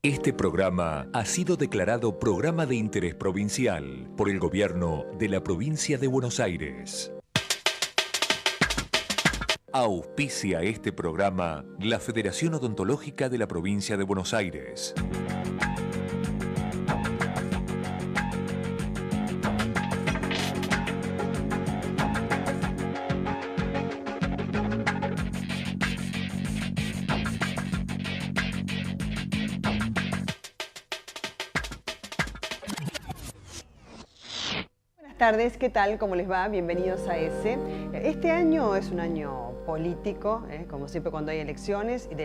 Este programa ha sido declarado Programa de Interés Provincial por el Gobierno de la Provincia de Buenos Aires. Auspicia este programa la Federación Odontológica de la Provincia de Buenos Aires. Buenas tardes, ¿qué tal? ¿Cómo les va? Bienvenidos a ESE. Este año es un año político, como siempre cuando hay elecciones, y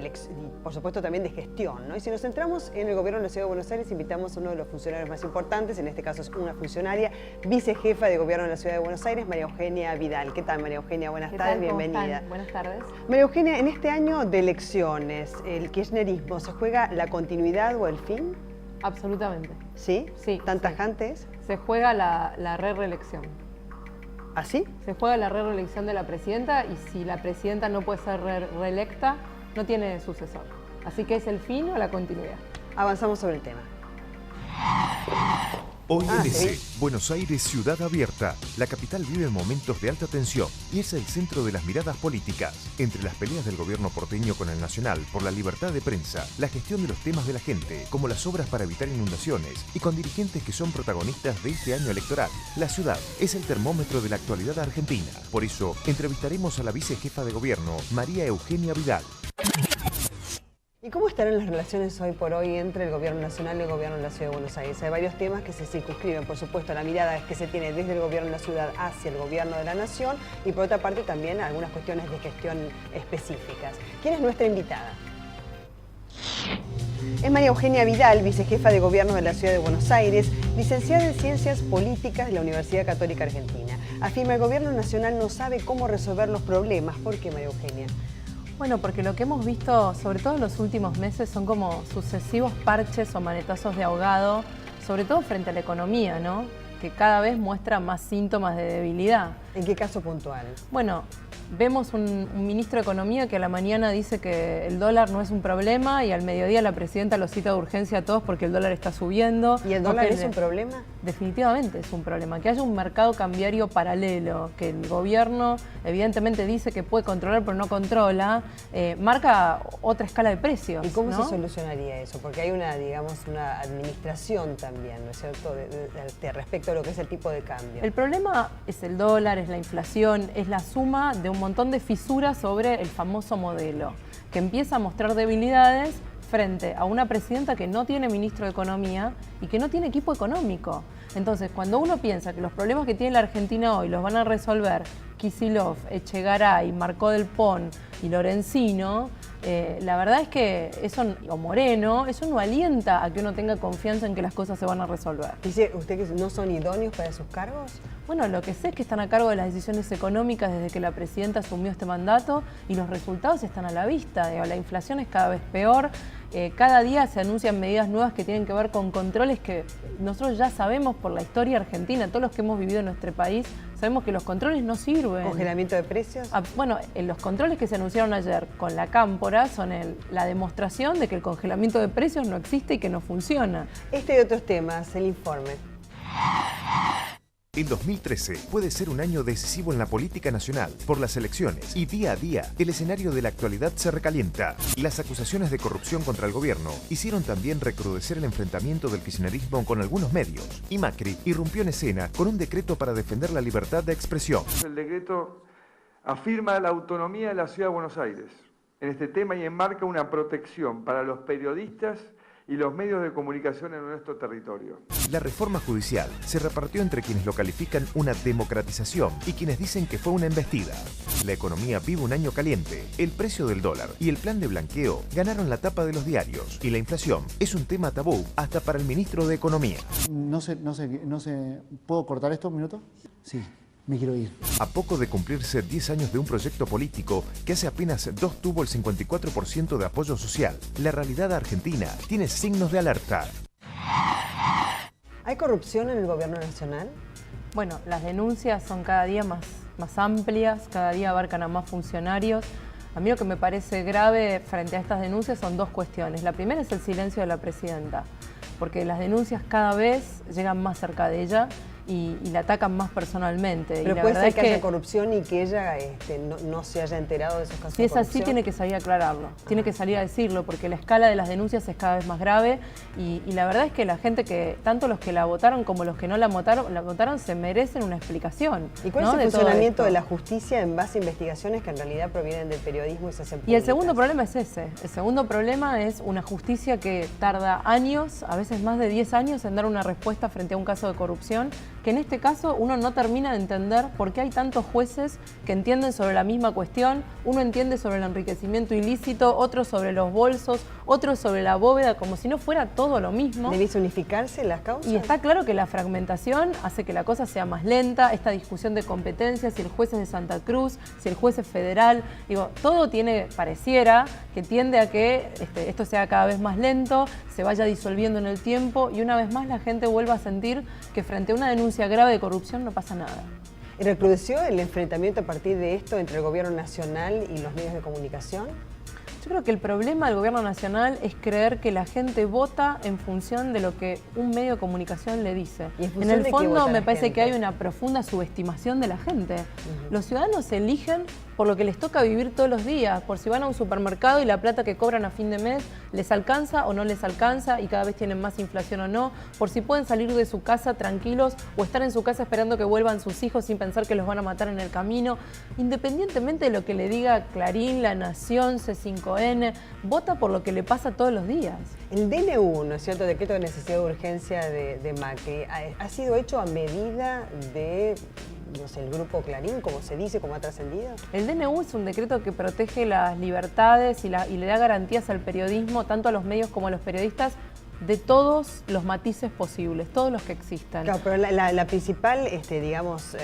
por supuesto también de gestión, ¿no? Y si nos centramos en el gobierno de la Ciudad de Buenos Aires, invitamos a uno de los funcionarios más importantes, en este caso es una funcionaria, vicejefa de gobierno de la Ciudad de Buenos Aires, María Eugenia Vidal. ¿Qué tal, María Eugenia? Buenas tardes, bienvenida. Buenas tardes. María Eugenia, en este año de elecciones, ¿el kirchnerismo se juega la continuidad o el fin? Absolutamente. ¿Sí? Sí. ¿Tan sí. tajante es? Se juega la reelección. ¿Así? Se juega la reelección de la presidenta y si la presidenta no puede ser reelecta, no tiene sucesor. Así que es el fin o la continuidad. Avanzamos sobre el tema. Hoy en ESE, sí. Buenos Aires, ciudad abierta. La capital vive momentos de alta tensión y es el centro de las miradas políticas. Entre las peleas del gobierno porteño con el nacional por la libertad de prensa, la gestión de los temas de la gente, como las obras para evitar inundaciones, y con dirigentes que son protagonistas de este año electoral, la ciudad es el termómetro de la actualidad argentina. Por eso, entrevistaremos a la vicejefa de gobierno, María Eugenia Vidal. ¿Y cómo estarán las relaciones hoy por hoy entre el Gobierno Nacional y el Gobierno de la Ciudad de Buenos Aires? Hay varios temas que se circunscriben, por supuesto, la mirada que se tiene desde el Gobierno de la Ciudad hacia el Gobierno de la Nación y por otra parte también algunas cuestiones de gestión específicas. ¿Quién es nuestra invitada? Es María Eugenia Vidal, vicejefa de Gobierno de la Ciudad de Buenos Aires, licenciada en Ciencias Políticas de la Universidad Católica Argentina. Afirma el Gobierno Nacional no sabe cómo resolver los problemas. ¿Por qué, María Eugenia? Bueno, porque lo que hemos visto, sobre todo en los últimos meses, son como sucesivos parches o manetazos de ahogado, sobre todo frente a la economía, ¿no? Que cada vez muestra más síntomas de debilidad. ¿En qué caso puntual? Bueno, vemos un ministro de Economía que a la mañana dice que el dólar no es un problema y al mediodía la presidenta lo cita de urgencia a todos porque el dólar está subiendo. ¿Y el dólar es un problema? Definitivamente es un problema. Que haya un mercado cambiario paralelo, que el gobierno evidentemente dice que puede controlar pero no controla, marca otra escala de precios. ¿Y cómo ¿no? se solucionaría eso? Porque hay una, digamos, una administración también, ¿no es cierto?, respecto a lo que es el tipo de cambio. El problema es el dólar, es la inflación, es la suma de un montón de fisuras sobre el famoso modelo, que empieza a mostrar debilidades frente a una presidenta que no tiene ministro de Economía y que no tiene equipo económico. Entonces, cuando uno piensa que los problemas que tiene la Argentina hoy los van a resolver Kicillof, Echegaray, Marcó del Pon y Lorenzino, la verdad es que eso, o Moreno, eso no alienta a que uno tenga confianza en que las cosas se van a resolver. ¿Dice usted que no son idóneos para sus cargos? Bueno, lo que sé es que están a cargo de las decisiones económicas desde que la presidenta asumió este mandato y los resultados están a la vista. La inflación es cada vez peor, cada día se anuncian medidas nuevas que tienen que ver con controles que nosotros ya sabemos por la historia argentina, todos los que hemos vivido en nuestro país, sabemos que los controles no sirven. ¿Congelamiento de precios? Bueno, los controles que se anunciaron ayer con la Cámpora son la demostración de que el congelamiento de precios no existe y que no funciona. Este y otros temas, el informe. El 2013 puede ser un año decisivo en la política nacional por las elecciones y día a día el escenario de la actualidad se recalienta. Las acusaciones de corrupción contra el gobierno hicieron también recrudecer el enfrentamiento del kirchnerismo con algunos medios y Macri irrumpió en escena con un decreto para defender la libertad de expresión. El decreto afirma la autonomía de la Ciudad de Buenos Aires en este tema y enmarca una protección para los periodistas y los medios de comunicación en nuestro territorio. La reforma judicial se repartió entre quienes lo califican una democratización y quienes dicen que fue una embestida. La economía vive un año caliente, el precio del dólar y el plan de blanqueo ganaron la tapa de los diarios y la inflación es un tema tabú hasta para el ministro de Economía. No sé, ¿puedo cortar esto un minuto? Sí. Me quiero ir. A poco de cumplirse 10 años de un proyecto político que hace apenas 2 tuvo el 54% de apoyo social, la realidad argentina tiene signos de alerta. ¿Hay corrupción en el gobierno nacional? Bueno, las denuncias son cada día más más amplias, cada día abarcan a más funcionarios. A mí lo que me parece grave frente a estas denuncias son dos cuestiones. La primera es el silencio de la presidenta, porque las denuncias cada vez llegan más cerca de ella y la atacan más personalmente. Pero y la puede verdad ser es que haya corrupción y que ella no se haya enterado de esos casos si de es así, corrupción. tiene que salir a aclararlo, tiene que salir a decirlo, porque la escala de las denuncias es cada vez más grave y la verdad es que la gente que, tanto los que la votaron como los que no la votaron se merecen una explicación. ¿Y cuál ¿no? es el de todo funcionamiento esto. de la justicia en base a investigaciones que en realidad provienen del periodismo y se hacen públicas? Y el segundo problema es ese. El segundo problema es una justicia que tarda años, a veces más de 10 años, en dar una respuesta frente a un caso de corrupción, que en este caso uno no termina de entender por qué hay tantos jueces que entienden sobre la misma cuestión. Uno entiende sobre el enriquecimiento ilícito, otro sobre los bolsos, otro sobre la bóveda, como si no fuera todo lo mismo. ¿Debiese unificarse las causas? Y está claro que la fragmentación hace que la cosa sea más lenta, esta discusión de competencias, si el juez es de Santa Cruz, si el juez es federal, digo, todo pareciera que tiende a que esto sea cada vez más lento, se vaya disolviendo en el tiempo y una vez más la gente vuelva a sentir que frente a una denuncia grave de corrupción no pasa nada. ¿Recrudeció el enfrentamiento a partir de esto entre el gobierno nacional y los medios de comunicación? Yo creo que el problema del gobierno nacional es creer que la gente vota en función de lo que un medio de comunicación le dice. ¿Y en En función el de qué fondo vota me la parece gente? que hay una profunda subestimación de la gente. Los ciudadanos se eligen por lo que les toca vivir todos los días, por si van a un supermercado y la plata que cobran a fin de mes les alcanza o no les alcanza y cada vez tienen más inflación o no, por si pueden salir de su casa tranquilos o estar en su casa esperando que vuelvan sus hijos sin pensar que los van a matar en el camino. Independientemente de lo que le diga Clarín, La Nación, C5N, vota por lo que le pasa todos los días. El DNU, ¿no es cierto?, decreto de necesidad de urgencia de Macri, ¿ha sido hecho a medida de, no sé, el grupo Clarín, como se dice, como ha trascendido? El DNU es un decreto que protege las libertades y le da garantías al periodismo, tanto a los medios como a los periodistas, de todos los matices posibles, todos los que existan. Claro, pero la principal, digamos,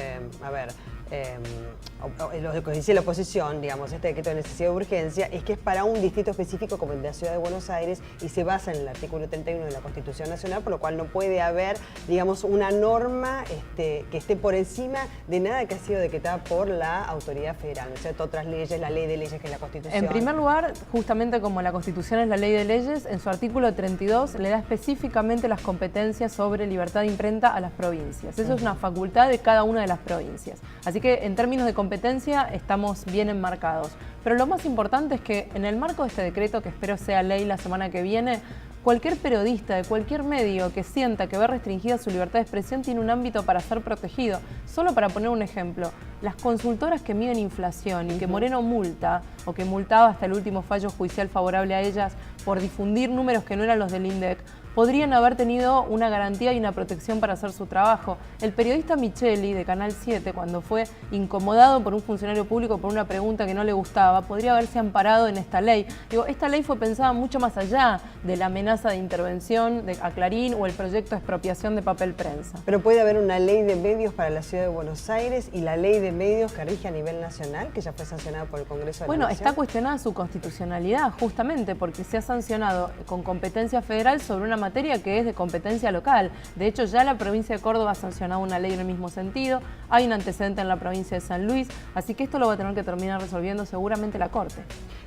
lo que dice la oposición, digamos, este decreto de necesidad de urgencia, es que es para un distrito específico como el de la Ciudad de Buenos Aires y se basa en el artículo 31 de la Constitución Nacional, por lo cual no puede haber, digamos, una norma que esté por encima de nada que ha sido decretada por la autoridad federal, ¿no es cierto? Otras leyes, la ley de leyes que es la Constitución. En primer lugar, justamente como la Constitución es la ley de leyes, en su artículo 32 le da específicamente las competencias sobre libertad de imprenta a las provincias. Eso es una facultad de cada una de las provincias. Así que en términos de competencia estamos bien enmarcados. Pero lo más importante es que en el marco de este decreto, que espero sea ley la semana que viene, cualquier periodista de cualquier medio que sienta que ve restringida su libertad de expresión tiene un ámbito para ser protegido. Solo para poner un ejemplo, las consultoras que miden inflación y que Moreno multa, o que multaba hasta el último fallo judicial favorable a ellas por difundir números que no eran los del INDEC, podrían haber tenido una garantía y una protección para hacer su trabajo. El periodista Micheli, de Canal 7, cuando fue incomodado por un funcionario público por una pregunta que no le gustaba, podría haberse amparado en esta ley. Digo, esta ley fue pensada mucho más allá de la amenaza de intervención a Clarín o el proyecto de expropiación de papel prensa. Pero puede haber una ley de medios para la Ciudad de Buenos Aires y la ley de medios que rige a nivel nacional, que ya fue sancionada por el Congreso de la Nación. Está cuestionada su constitucionalidad, justamente porque se ha sancionado con competencia federal sobre una materia que es de competencia local. De hecho, ya la provincia de Córdoba ha sancionado una ley en el mismo sentido, hay un antecedente en la provincia de San Luis, así que esto lo va a tener que terminar resolviendo seguramente la Corte.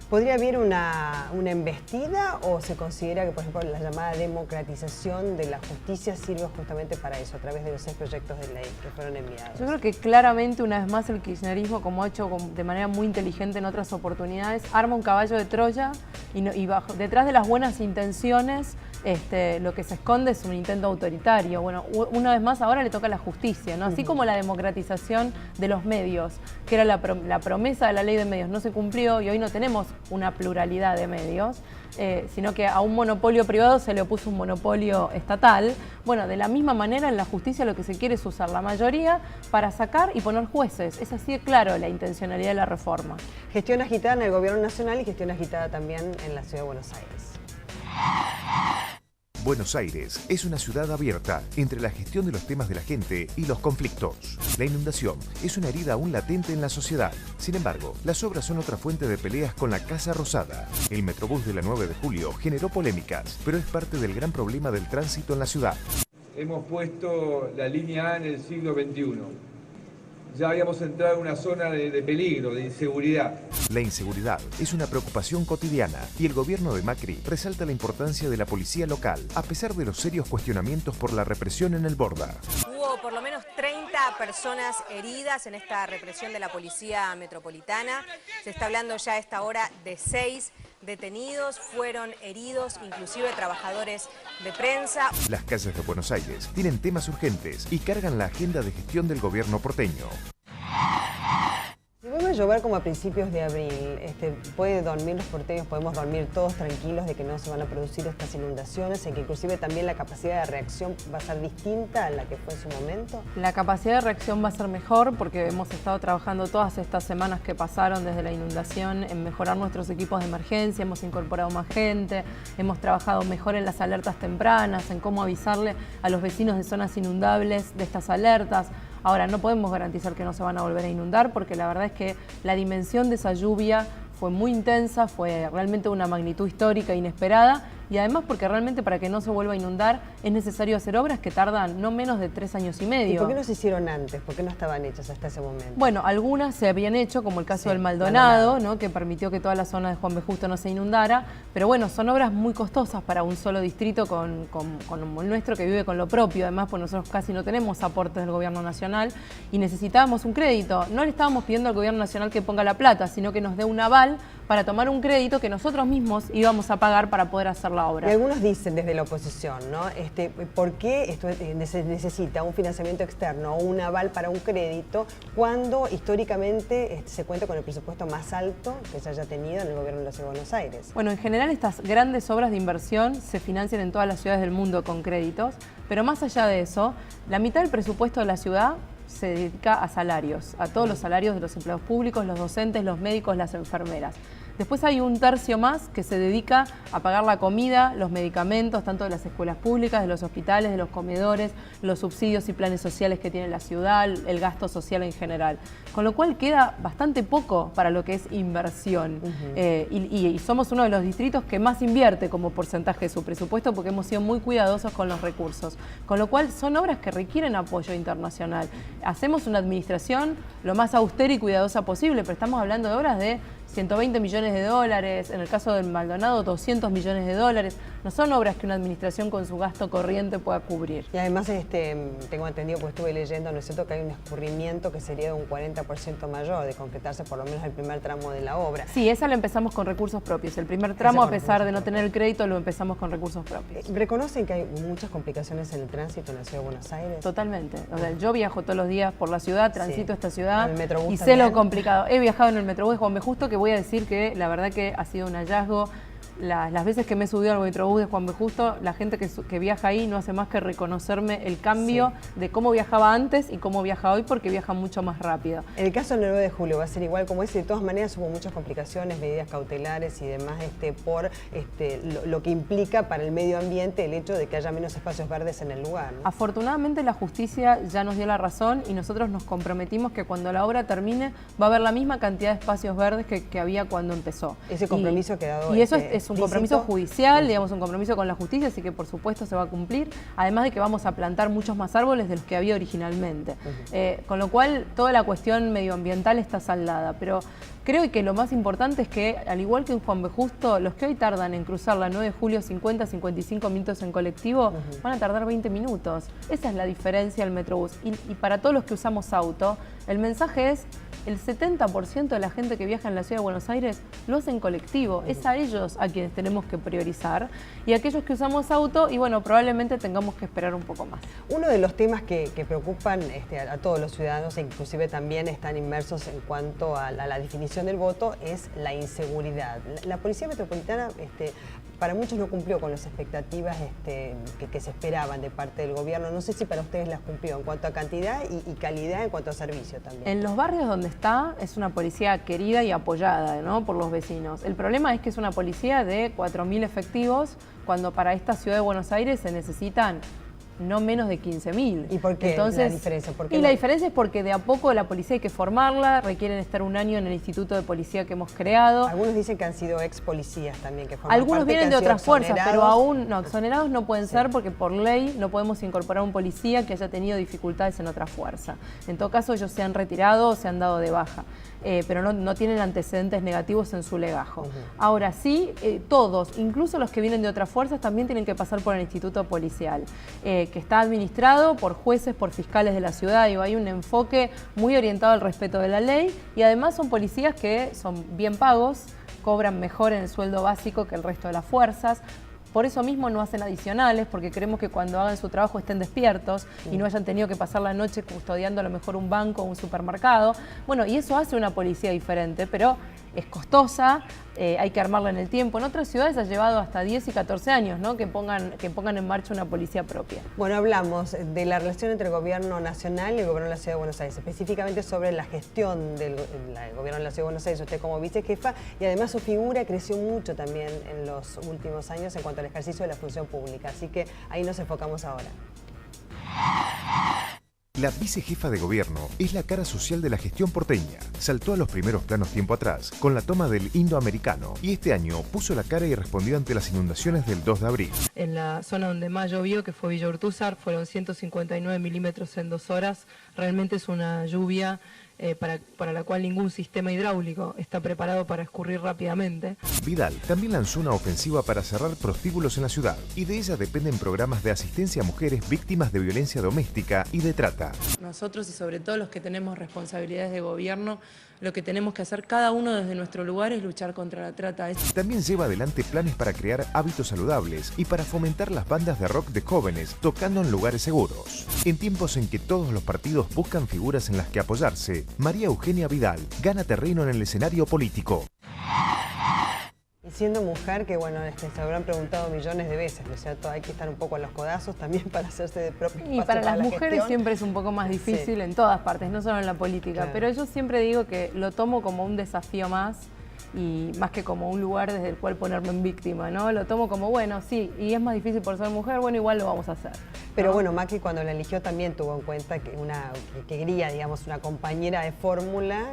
¿Podría haber una embestida o se considera que, por ejemplo, la llamada democratización de la justicia sirve justamente para eso, a través de los 6 proyectos de ley que fueron enviados? Yo creo que claramente, una vez más, el kirchnerismo, como ha hecho de manera muy inteligente en otras oportunidades, arma un caballo de Troya y detrás de las buenas intenciones lo que se esconde es un intento autoritario. Bueno, una vez más ahora le toca a la justicia, ¿no? Así como la democratización de los medios, que era la promesa de la ley de medios, no se cumplió y hoy no tenemos una pluralidad de medios, sino que a un monopolio privado se le opuso un monopolio estatal. Bueno, de la misma manera en la justicia lo que se quiere es usar la mayoría para sacar y poner jueces. Es así de claro la intencionalidad de la reforma. Gestión agitada en el gobierno nacional y gestión agitada también en la Ciudad de Buenos Aires. Buenos Aires es una ciudad abierta entre la gestión de los temas de la gente y los conflictos. La inundación es una herida aún latente en la sociedad. Sin embargo, las obras son otra fuente de peleas con la Casa Rosada. El Metrobús de la 9 de julio generó polémicas, pero es parte del gran problema del tránsito en la ciudad. Hemos puesto la línea A en el siglo XXI. ya habíamos entrado en una zona de peligro, de inseguridad. La inseguridad es una preocupación cotidiana y el gobierno de Macri resalta la importancia de la policía local, a pesar de los serios cuestionamientos por la represión en el Borda. Hubo por lo menos 30 personas heridas en esta represión de la Policía Metropolitana. Se está hablando ya a esta hora de 6 detenidos, fueron heridos inclusive trabajadores de prensa. Las calles de Buenos Aires tienen temas urgentes y cargan la agenda de gestión del gobierno porteño. Si vuelve a llover como a principios de abril, ¿puede dormir los porteños? ¿Podemos dormir todos tranquilos de que no se van a producir estas inundaciones? ¿En que inclusive también la capacidad de reacción va a ser distinta a la que fue en su momento? La capacidad de reacción va a ser mejor porque hemos estado trabajando todas estas semanas que pasaron desde la inundación en mejorar nuestros equipos de emergencia, hemos incorporado más gente, hemos trabajado mejor en las alertas tempranas, en cómo avisarle a los vecinos de zonas inundables de estas alertas. Ahora, no podemos garantizar que no se van a volver a inundar porque la verdad es que la dimensión de esa lluvia fue muy intensa, fue realmente una magnitud histórica inesperada y además porque realmente para que no se vuelva a inundar es necesario hacer obras que tardan no menos de 3 años y medio. ¿Y por qué no se hicieron antes? ¿Por qué no estaban hechas hasta ese momento? Bueno, algunas se habían hecho, como el caso del Maldonado, ¿no? Que permitió que toda la zona de Juan B. Justo no se inundara, pero bueno, son obras muy costosas para un solo distrito como el nuestro que vive con lo propio, además pues nosotros casi no tenemos aportes del gobierno nacional y necesitábamos un crédito. No le estábamos pidiendo al gobierno nacional que ponga la plata, sino que nos dé un aval para tomar un crédito que nosotros mismos íbamos a pagar para poder hacer la obra. Y algunos dicen desde la oposición, ¿no? ¿Por qué esto necesita un financiamiento externo o un aval para un crédito cuando históricamente se cuenta con el presupuesto más alto que se haya tenido en el gobierno de la Ciudad de Buenos Aires? Bueno, en general estas grandes obras de inversión se financian en todas las ciudades del mundo con créditos, pero más allá de eso, la mitad del presupuesto de la ciudad se dedica a salarios, a todos los salarios de los empleados públicos, los docentes, los médicos, las enfermeras. Después hay un tercio más que se dedica a pagar la comida, los medicamentos, tanto de las escuelas públicas, de los hospitales, de los comedores, los subsidios y planes sociales que tiene la ciudad, el gasto social en general. Con lo cual queda bastante poco para lo que es inversión. Y somos uno de los distritos que más invierte como porcentaje de su presupuesto porque hemos sido muy cuidadosos con los recursos. Con lo cual son obras que requieren apoyo internacional. Hacemos una administración lo más austera y cuidadosa posible, pero estamos hablando de obras de 120 millones de dólares, en el caso del Maldonado 200 millones de dólares. No son obras que una administración con su gasto corriente pueda cubrir. Y además tengo entendido, porque estuve leyendo, ¿no es cierto?, que hay un escurrimiento que sería de un 40% mayor, de concretarse por lo menos el primer tramo de la obra. Sí, esa lo empezamos con recursos propios. El primer tramo, a pesar de no tener el crédito, lo empezamos con recursos propios. ¿Reconocen que hay muchas complicaciones en el tránsito en la Ciudad de Buenos Aires? Totalmente. O sea, yo viajo todos los días por la ciudad, transito esta ciudad ¿En el Metrobús y sé también? lo complicado. He viajado en el Metrobús de Juan B. Justo, que voy a decir que la verdad que ha sido un hallazgo. Las veces que me he subido al Metrobús de Juan B. Justo, la gente que viaja ahí no hace más que reconocerme el cambio de cómo viajaba antes y cómo viaja hoy, porque viaja mucho más rápido. En el caso del 9 de julio va a ser igual como ese. De todas maneras hubo muchas complicaciones, medidas cautelares y demás por lo que implica para el medio ambiente el hecho de que haya menos espacios verdes en el lugar, ¿no? Afortunadamente la justicia ya nos dio la razón y nosotros nos comprometimos que cuando la obra termine va a haber la misma cantidad de espacios verdes que había cuando empezó. Ese compromiso ha quedado Y eso es un compromiso judicial, sí, digamos, un compromiso con la justicia, así que por supuesto se va a cumplir, además de que vamos a plantar muchos más árboles de los que había originalmente. Con lo cual toda la cuestión medioambiental está saldada, pero creo que lo más importante es que, al igual que en Juan B. Justo, los que hoy tardan en cruzar la 9 de julio 50-55 minutos en colectivo, van a tardar 20 minutos. Esa es la diferencia del Metrobús. Y para todos los que usamos auto, el mensaje es: el 70% de la gente que viaja en la Ciudad de Buenos Aires lo hace en colectivo. Es a ellos a quienes tenemos que priorizar. Y aquellos que usamos auto, y bueno, probablemente tengamos que esperar un poco más. Uno de los temas que preocupan a todos los ciudadanos, e inclusive también están inmersos en cuanto a la definición del voto, es la inseguridad. La Policía Metropolitana para muchos no cumplió con las expectativas que se esperaban de parte del gobierno. No sé si para ustedes las cumplió en cuanto a cantidad y calidad en cuanto a servicio también. En los barrios donde está es una policía querida y apoyada, ¿no?, por los vecinos. El problema es que es una policía de 4.000 efectivos, cuando para esta ciudad de Buenos Aires se necesitan no menos de 15.000. ¿Y por qué Entonces, la diferencia? ¿Por qué la diferencia es porque de a poco la policía hay que formarla, requieren estar un año en el instituto de policía que hemos creado. Algunos dicen que han sido ex policías también, que forman Algunos parte, vienen que de han sido otras fuerzas, pero exonerados. aún no, exonerados no pueden ser porque por ley no podemos incorporar un policía que haya tenido dificultades en otra fuerza. En todo caso, ellos se han retirado o se han dado de baja. Pero no tienen antecedentes negativos en su legajo. Ahora sí, todos, incluso los que vienen de otras fuerzas, también tienen que pasar por el instituto policial, que está administrado por jueces, por fiscales de la ciudad. Digo, hay un enfoque muy orientado al respeto de la ley y además son policías que son bien pagos, cobran mejor en el sueldo básico que el resto de las fuerzas. Por eso mismo no hacen adicionales, porque queremos que cuando hagan su trabajo estén despiertos y no hayan tenido que pasar la noche custodiando a lo mejor un banco o un supermercado. Bueno, y eso hace una policía diferente, pero es costosa, hay que armarla en el tiempo. En otras ciudades ha llevado hasta 10 y 14 años, ¿no?, que pongan en marcha una policía propia. Bueno, hablamos de la relación entre el gobierno nacional y el gobierno de la Ciudad de Buenos Aires, específicamente sobre la gestión del gobierno de la Ciudad de Buenos Aires, usted como vicejefa, y además su figura creció mucho también en los últimos años en cuanto al ejercicio de la función pública, así que ahí nos enfocamos ahora. La vicejefa de gobierno es la cara social de la gestión porteña. Saltó a los primeros planos tiempo atrás con la toma del Indoamericano y este año puso la cara y respondió ante las inundaciones del 2 de abril. En la zona donde más llovió, que fue Villa Urtúzar, fueron 159 milímetros en 2 horas. Realmente es una lluvia para la cual ningún sistema hidráulico está preparado para escurrir rápidamente. Vidal también lanzó una ofensiva para cerrar prostíbulos en la ciudad y de ella dependen programas de asistencia a mujeres víctimas de violencia doméstica y de trata. Nosotros y sobre todo los que tenemos responsabilidades de gobierno, lo que tenemos que hacer cada uno desde nuestro lugar es luchar contra la trata. También lleva adelante planes para crear hábitos saludables y para fomentar las bandas de rock de jóvenes tocando en lugares seguros. En tiempos en que todos los partidos buscan figuras en las que apoyarse, María Eugenia Vidal gana terreno en el escenario político. Y siendo mujer, que bueno, se habrán preguntado millones de veces, ¿no es cierto? Hay que estar un poco a los codazos también para hacerse de propio. Y para las mujeres siempre es un poco más difícil en todas partes, no solo en la política. Claro. Pero yo siempre digo que lo tomo como un desafío más y más que como un lugar desde el cual ponerme en víctima, ¿no? Lo tomo como, bueno, sí, y es más difícil por ser mujer, bueno, igual lo vamos a hacer, ¿no? Pero bueno, Macri cuando la eligió también tuvo en cuenta que quería, digamos, una compañera de fórmula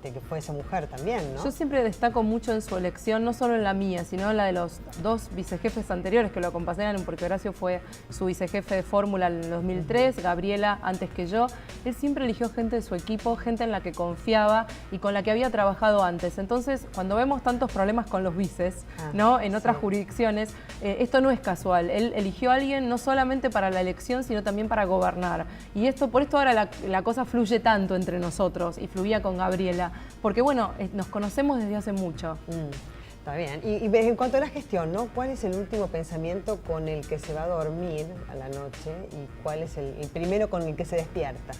que fuese mujer también, ¿no? Yo siempre destaco mucho en su elección, no solo en la mía, sino en la de los 2 vicejefes anteriores que lo acompañaron, porque Horacio fue su vicejefe de fórmula en el 2003, Gabriela antes que yo. Él siempre eligió gente de su equipo, gente en la que confiaba y con la que había trabajado antes. Entonces, cuando vemos tantos problemas con los vices, ¿no?, en otras jurisdicciones, esto no es casual. Él eligió a alguien no solamente para la elección, sino también para gobernar. Y por esto ahora la cosa fluye tanto entre nosotros y fluía con Gabriela, porque bueno, nos conocemos desde hace mucho. Está bien. Y en cuanto a la gestión, ¿no?, ¿cuál es el último pensamiento con el que se va a dormir a la noche y cuál es el primero con el que se despierta?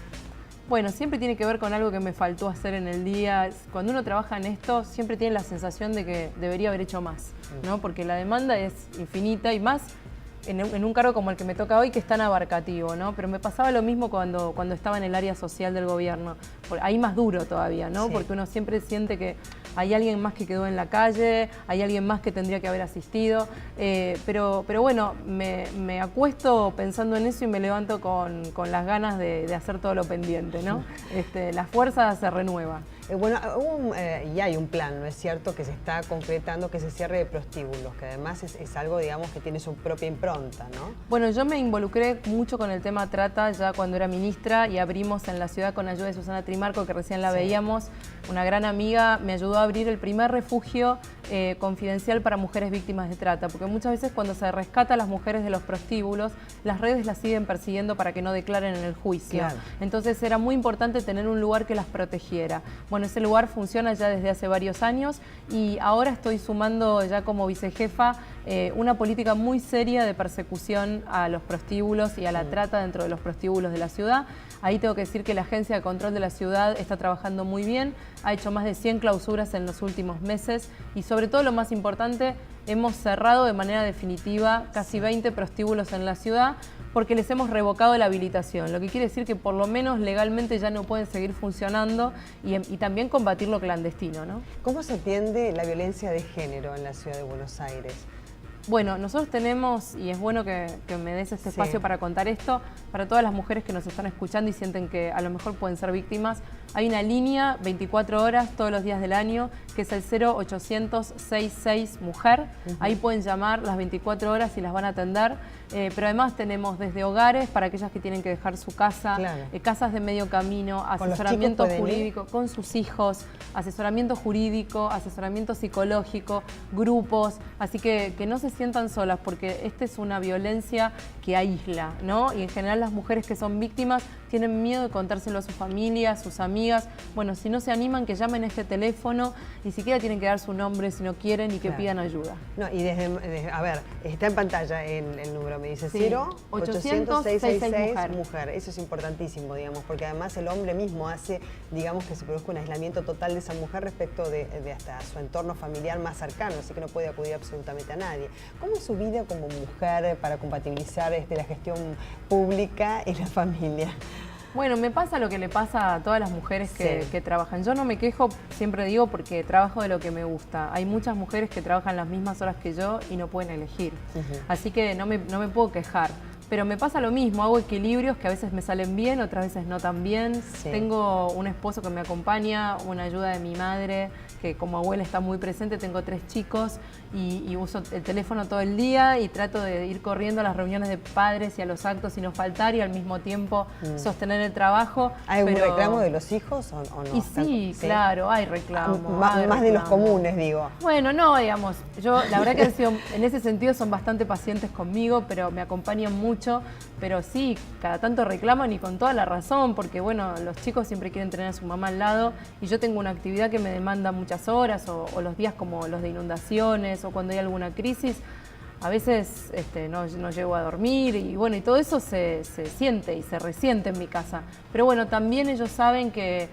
Bueno, siempre tiene que ver con algo que me faltó hacer en el día. Cuando uno trabaja en esto, siempre tiene la sensación de que debería haber hecho más, ¿no? Porque la demanda es infinita y más en un cargo como el que me toca hoy, que es tan abarcativo, ¿no? Pero me pasaba lo mismo cuando estaba en el área social del gobierno. Ahí más duro todavía, ¿no? Sí. Porque uno siempre siente que hay alguien más que quedó en la calle, hay alguien más que tendría que haber asistido. Pero bueno, me acuesto pensando en eso y me levanto con las ganas de hacer todo lo pendiente, ¿no? La fuerza se renueva. Bueno, y hay un plan, ¿no es cierto?, que se está concretando, que se cierre de prostíbulos, que además es algo, digamos, que tiene su propia impronta, ¿no? Bueno, yo me involucré mucho con el tema trata ya cuando era ministra y abrimos en la ciudad con ayuda de Susana Trimarco, que recién la veíamos, una gran amiga, me ayudó a abrir el primer refugio confidencial para mujeres víctimas de trata, porque muchas veces cuando se rescata a las mujeres de los prostíbulos, las redes las siguen persiguiendo para que no declaren en el juicio. Claro. Entonces era muy importante tener un lugar que las protegiera. Bueno, ese lugar funciona ya desde hace varios años y ahora estoy sumando ya como vicejefa una política muy seria de persecución a los prostíbulos y a la trata dentro de los prostíbulos de la ciudad. Ahí tengo que decir que la Agencia de Control de la Ciudad está trabajando muy bien, ha hecho más de 100 clausuras en los últimos meses y sobre todo lo más importante, hemos cerrado de manera definitiva casi 20 prostíbulos en la ciudad porque les hemos revocado la habilitación, lo que quiere decir que por lo menos legalmente ya no pueden seguir funcionando y también combatir lo clandestino, ¿no? ¿Cómo se atiende la violencia de género en la ciudad de Buenos Aires? Bueno, nosotros tenemos, y es bueno que me des este espacio para contar esto, para todas las mujeres que nos están escuchando y sienten que a lo mejor pueden ser víctimas, hay una línea 24 horas todos los días del año, que es el 0800-66-MUJER. Ahí pueden llamar las 24 horas y las van a atender. Pero además tenemos desde hogares para aquellas que tienen que dejar su casa, casas de medio camino, asesoramiento jurídico con sus hijos, asesoramiento jurídico, asesoramiento psicológico, grupos. Así que no se sientan solas, porque esta es una violencia que aísla, ¿no? Y en general las mujeres que son víctimas tienen miedo de contárselo a su familia, a sus amigas. Bueno, si no se animan, que llamen a este teléfono, ni siquiera tienen que dar su nombre si no quieren, y que pidan ayuda. No, y a ver, está en pantalla el número, me dice, 0800-666-MUJER. Eso es importantísimo, digamos, porque además el hombre mismo hace, digamos, que se produzca un aislamiento total de esa mujer respecto de hasta su entorno familiar más cercano, así que no puede acudir absolutamente a nadie. ¿Cómo es su vida como mujer para compatibilizar la gestión pública y la familia? Bueno, me pasa lo que le pasa a todas las mujeres que trabajan. Yo no me quejo, siempre digo, porque trabajo de lo que me gusta. Hay muchas mujeres que trabajan las mismas horas que yo y no pueden elegir. Así que no me puedo quejar. Pero me pasa lo mismo, hago equilibrios que a veces me salen bien, otras veces no tan bien. Tengo un esposo que me acompaña, una ayuda de mi madre, que como abuela está muy presente. Tengo 3 chicos y uso el teléfono todo el día y trato de ir corriendo a las reuniones de padres y a los actos y no faltar, y al mismo tiempo sostener el trabajo. ¿Hay algún reclamo de los hijos o no? Y sí, claro, hay reclamos. Más de los comunes, digo. Bueno, no, digamos, yo la verdad que han sido, en ese sentido son bastante pacientes conmigo, pero me acompañan mucho. Pero sí, cada tanto reclaman, y con toda la razón, porque bueno, los chicos siempre quieren tener a su mamá al lado, y yo tengo una actividad que me demanda muchas horas, o los días como los de inundaciones, o cuando hay alguna crisis, a veces no llego a dormir, y bueno, y todo eso se siente y se resiente en mi casa. Pero bueno, también ellos saben que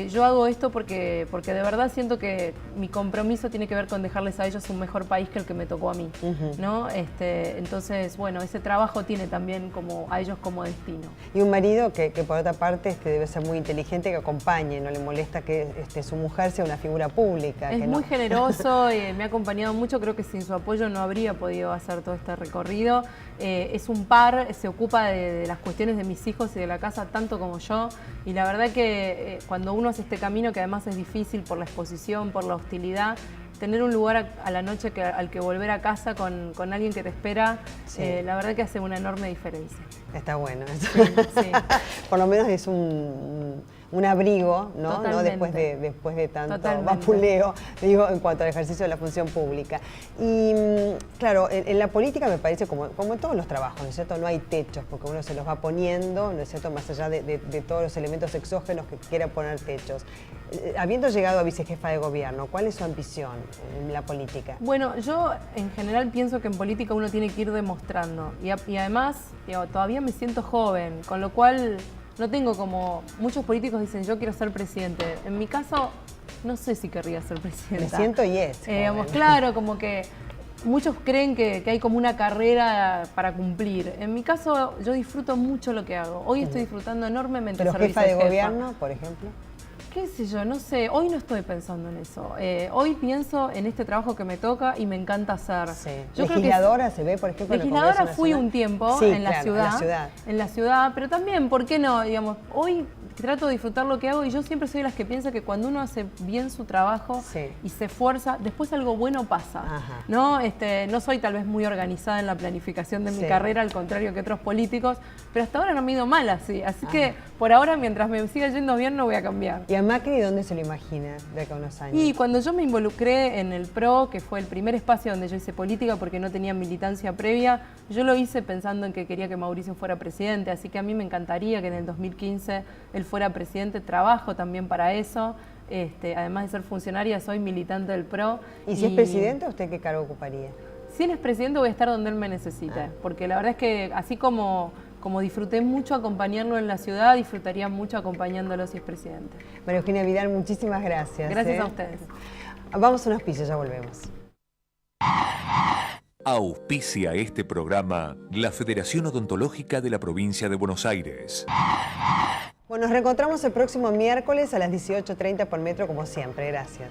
yo hago esto porque de verdad siento que mi compromiso tiene que ver con dejarles a ellos un mejor país que el que me tocó a mí, ¿no? Entonces, bueno, ese trabajo tiene también a ellos como destino. Y un marido que por otra parte debe ser muy inteligente, que acompañe, no le molesta que su mujer sea una figura pública. Es muy generoso, me ha acompañado mucho, creo que sin su apoyo no habría podido hacer todo este recorrido. Es un par, se ocupa de las cuestiones de mis hijos y de la casa tanto como yo, y la verdad que cuando uno hace este camino, que además es difícil por la exposición, por la hostilidad, tener un lugar a la noche al que volver a casa con alguien que te espera, la verdad que hace una enorme diferencia. Está bueno eso. Sí. Por lo menos es un abrigo, ¿no? Después de tanto vapuleo, digo, en cuanto al ejercicio de la función pública. Y claro, en la política me parece como en todos los trabajos, ¿no es cierto? No hay techos, porque uno se los va poniendo, ¿no es cierto? Más allá de todos los elementos exógenos que quiera poner techos. Habiendo llegado a vicejefa de gobierno, ¿cuál es su ambición en la política? Bueno, yo en general pienso que en política uno tiene que ir demostrando. Y además, todavía me siento joven, con lo cual no tengo como... Muchos políticos dicen, yo quiero ser presidente. En mi caso, no sé si querría ser presidenta. Me siento claro, como que muchos creen que hay como una carrera para cumplir. En mi caso, yo disfruto mucho lo que hago. Hoy estoy disfrutando enormemente ser vicejefa. ¿Pero jefa de gobierno, por ejemplo? Qué sé yo, no sé, hoy no estoy pensando en eso. Hoy pienso en este trabajo que me toca y me encanta hacer. Yo legisladora se ve, por ejemplo, legisladora fui un tiempo en la ciudad, pero también, ¿por qué no? Digamos, hoy trato de disfrutar lo que hago, y yo siempre soy de las que piensa que cuando uno hace bien su trabajo y se esfuerza, después algo bueno pasa, ¿no? No soy tal vez muy organizada en la planificación de mi carrera, al contrario que otros políticos, pero hasta ahora no me ha ido mal así que por ahora, mientras me siga yendo bien, no voy a cambiar. ¿Y a Macri dónde se lo imagina de acá a unos años? Y cuando yo me involucré en el PRO, que fue el primer espacio donde yo hice política porque no tenía militancia previa, yo lo hice pensando en que quería que Mauricio fuera presidente, así que a mí me encantaría que en el 2015 él fuera presidente. Trabajo también para eso. Además de ser funcionaria, soy militante del PRO. ¿Y si es presidente, usted qué cargo ocuparía? Si él es presidente, voy a estar donde él me necesite, porque la verdad es que así como disfruté mucho acompañarlo en la ciudad, disfrutaría mucho acompañándolo si es presidente. María Eugenia Vidal, muchísimas gracias. Gracias a ustedes. Vamos a unos pisos, ya volvemos. Auspicia este programa la Federación Odontológica de la Provincia de Buenos Aires. Bueno, nos reencontramos el próximo miércoles a las 18:30 por Metro, como siempre. Gracias.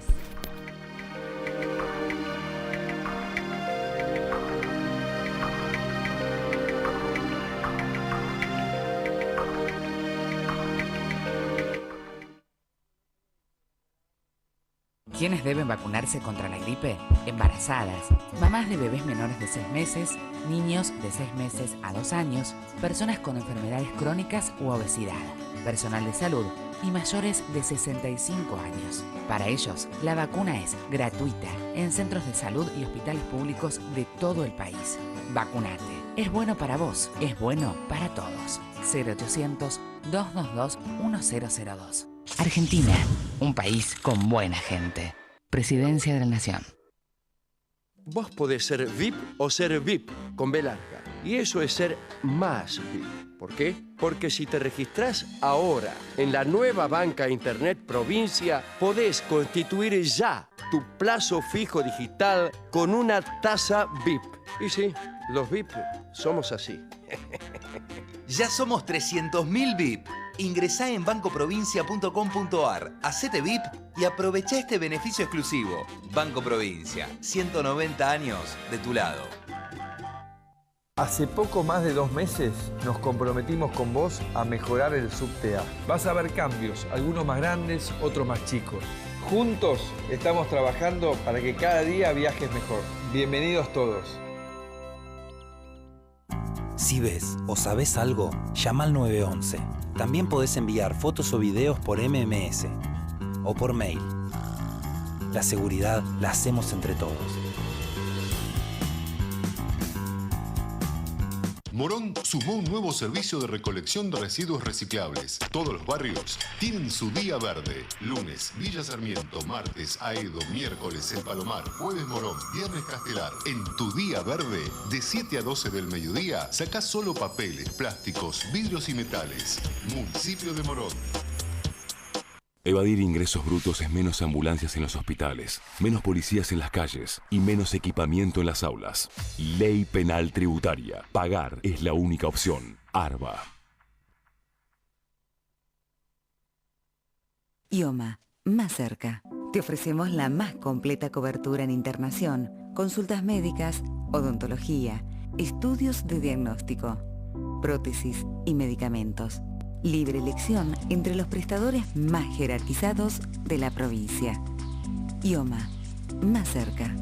¿Quiénes deben vacunarse contra la gripe? Embarazadas, mamás de bebés menores de 6 meses, niños de 6 meses a 2 años, personas con enfermedades crónicas u obesidad, personal de salud y mayores de 65 años. Para ellos, la vacuna es gratuita en centros de salud y hospitales públicos de todo el país. Vacunate. Es bueno para vos, es bueno para todos. 0800-222-1002. Argentina, un país con buena gente. Presidencia de la Nación. Vos podés ser VIP o ser VIP con B larga. Y eso es ser más VIP. ¿Por qué? Porque si te registrás ahora en la nueva banca Internet Provincia, podés constituir ya tu plazo fijo digital con una tasa VIP. Y sí, los VIP somos así. Ya somos 300.000 VIP. Ingresá en bancoprovincia.com.ar, hacete VIP y aprovechá este beneficio exclusivo. Banco Provincia, 190 años de tu lado. Hace poco más de 2 meses nos comprometimos con vos a mejorar el subte A. Vas a ver cambios, algunos más grandes, otros más chicos. Juntos estamos trabajando para que cada día viajes mejor. Bienvenidos todos. Si ves o sabes algo, llama al 911. También podés enviar fotos o videos por MMS o por mail. La seguridad la hacemos entre todos. Morón sumó un nuevo servicio de recolección de residuos reciclables. Todos los barrios tienen su día verde. Lunes, Villa Sarmiento. Martes, Aedo. Miércoles, El Palomar. Jueves, Morón. Viernes, Castelar. En tu día verde, de 7 a 12 del mediodía, sacás solo papeles, plásticos, vidrios y metales. Municipio de Morón. Evadir ingresos brutos es menos ambulancias en los hospitales, menos policías en las calles y menos equipamiento en las aulas. Ley Penal Tributaria. Pagar es la única opción. ARBA. IOMA, más cerca. Te ofrecemos la más completa cobertura en internación, consultas médicas, odontología, estudios de diagnóstico, prótesis y medicamentos. Libre elección entre los prestadores más jerarquizados de la provincia. IOMA, más cerca.